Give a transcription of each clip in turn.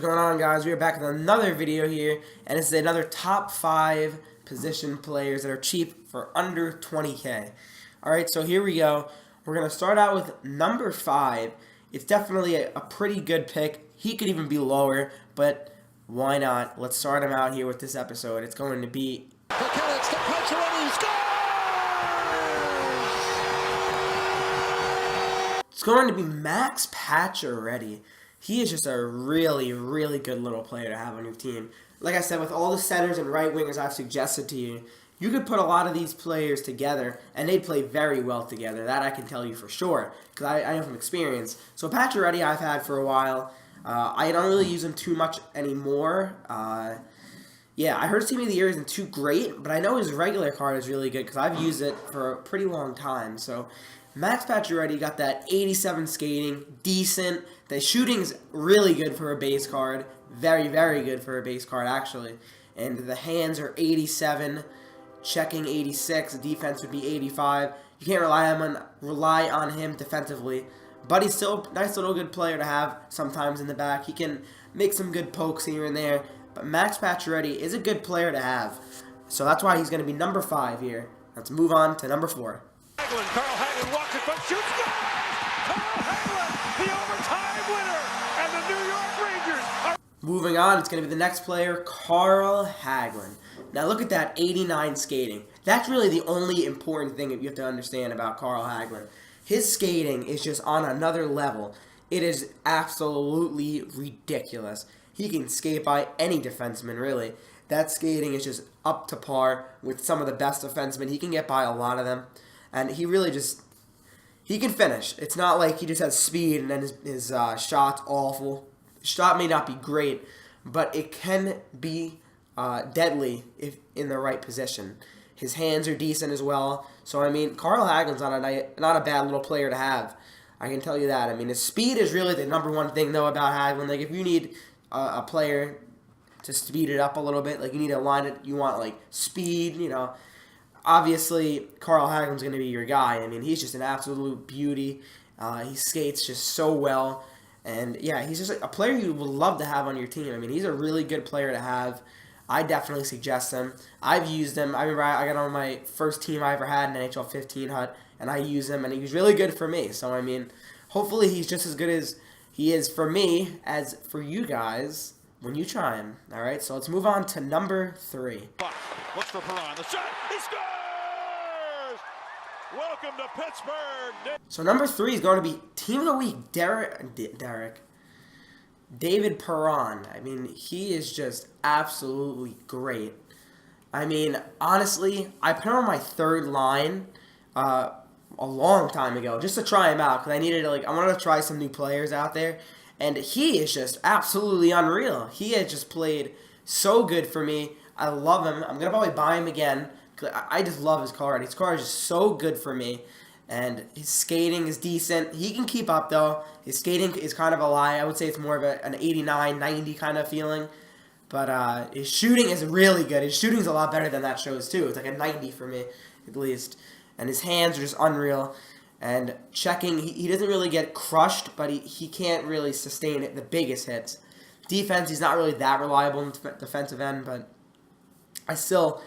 What's going on, guys? We are back with another video here, and it's another top 5 position players that are cheap for under 20K. Alright, so here we go. We're going to start out with number 5. It's definitely a pretty good pick. He could even be lower, but why not? Let's start him out here with this episode. It's going to be... It's going to be Max Pacioretty. He is just a really, really good little player to have on your team. Like I said, with all the centers and right wingers I've suggested to you, you could put a lot of these players together, and they'd play very well together. That I can tell you for sure, because I know from experience. So Pacioretty I've had for a while. I don't really use him too much anymore. Yeah, I heard Team of the Year isn't too great, but I know his regular card is really good, because I've used it for a pretty long time. So Max Pacioretty got that 87 skating, decent. The shooting's really good for a base card. Very, very good for a base card, actually. And the hands are 87, checking 86. The defense would be 85. You can't rely on him defensively, but he's still a nice little good player to have sometimes in the back. He can make some good pokes here and there. But Max Pacioretty is a good player to have. So that's why he's going to be number 5 here. Let's move on to number 4. Carl Hagelin walks it, but shoots. Carl Hagelin, the overtime winner, and the New York Rangers are... Moving on, it's going to be the next player, Carl Hagelin. Now look at that 89 skating. That's really the only important thing that you have to understand about Carl Hagelin. His skating is just on another level. It is absolutely ridiculous. He can skate by any defenseman, really. That skating is just up to par with some of the best defensemen. He can get by a lot of them. And he really just, he can finish. It's not like he just has speed and then his shot's awful. His shot may not be great, but it can be deadly if in the right position. His hands are decent as well. So, I mean, Carl Hagelin's not a bad little player to have. I can tell you that. I mean, his speed is really the number one thing, though, about Hagelin. Like, if you need a player to speed it up a little bit, like you need to line it, you want, like, speed, you know. Obviously, Carl Hagelin's going to be your guy. I mean, he's just an absolute beauty. He skates just so well. And, yeah, he's just a player you would love to have on your team. I mean, he's a really good player to have. I definitely suggest him. I've used him. I remember I got on my first team I ever had in NHL 15 HUT, and I used him, and he was really good for me. So, I mean, hopefully he's just as good as he is for me as for you guys when you try him. All right, so let's move on to number 3. Looks for Perron. The shot. He scores! Welcome to Pittsburgh. So number 3 is going to be Team of the Week, David Perron. I mean, he is just absolutely great. I mean, honestly, I put him on my 3rd line a long time ago just to try him out because I wanted to try some new players out there, and he is just absolutely unreal. He has just played so good for me. I love him. I'm going to probably buy him again. I just love his card. His card is just so good for me. And his skating is decent. He can keep up, though. His skating is kind of a lie. I would say it's more of an 89, 90 kind of feeling. But his shooting is really good. His shooting is a lot better than that shows, too. It's like a 90 for me, at least. And his hands are just unreal. And checking, he doesn't really get crushed, but he can't really sustain the biggest hits. Defense, he's not really that reliable in defensive end, but I still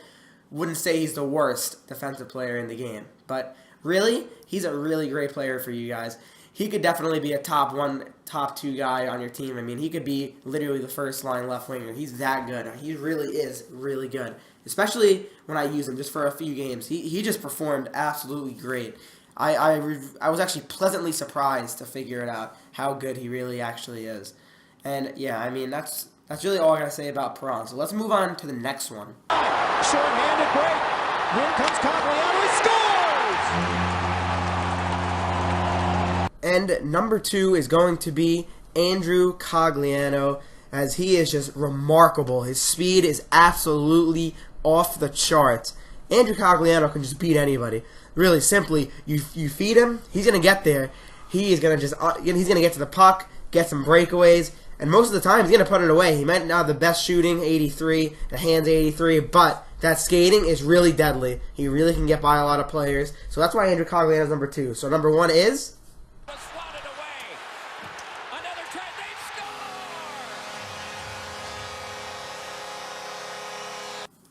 wouldn't say he's the worst defensive player in the game. But really, he's a really great player for you guys. He could definitely be a top 1, top 2 guy on your team. I mean, he could be literally the first line left winger. He's that good. He really is really good, especially when I use him just for a few games. He just performed absolutely great. I was actually pleasantly surprised to figure it out how good he really actually is. And yeah, I mean, that's really all I gotta say about Perron. So let's move on to the next one. Short-handed break. Here comes Cogliano. He scores! And number 2 is going to be Andrew Cogliano, as he is just remarkable. His speed is absolutely off the charts. Andrew Cogliano can just beat anybody. Really simply, you feed him, he's gonna get there. He's gonna get to the puck, get some breakaways. And most of the time, he's going to put it away. He might not have the best shooting, 83, the hands 83, but that skating is really deadly. He really can get by a lot of players. So that's why Andrew Cogliano is number 2. So number 1 is...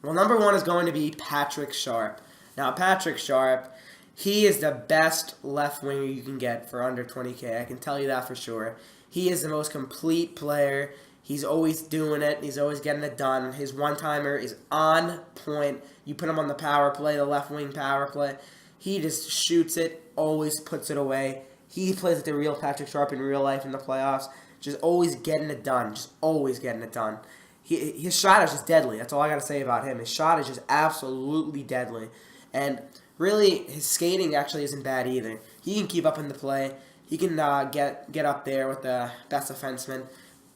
Well, number 1 is going to be Patrick Sharp. Now, Patrick Sharp, he is the best left winger you can get for under 20K. I can tell you that for sure. He is the most complete player. He's always doing it. He's always getting it done. His one-timer is on point. You put him on the power play, the left wing power play. He just shoots it, always puts it away. He plays like the real Patrick Sharp in real life in the playoffs. Just always getting it done. Just always getting it done. His shot is just deadly. That's all I got to say about him. His shot is just absolutely deadly. And really, his skating actually isn't bad either. He can keep up in the play. He can get up there with the best defenseman.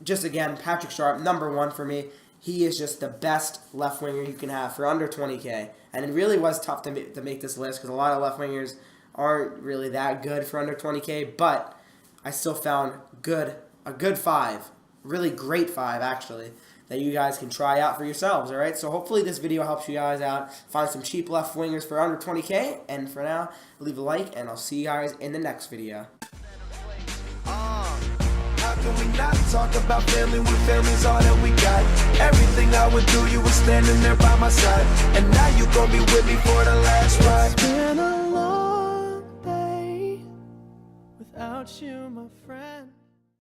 Just again, Patrick Sharp, number 1 for me. He is just the best left winger you can have for under 20K. And it really was tough to make this list because a lot of left wingers aren't really that good for under 20K. But I still found a good 5, really great 5 actually, that you guys can try out for yourselves. All right. So hopefully this video helps you guys out. Find some cheap left wingers for under 20K. And for now, leave a like, and I'll see you guys in the next video. How can we not talk about family when family's all that we got? Everything I would do, you were standing there by my side. And now you gon' be with me for the last ride. It's been a long day without you, my friend.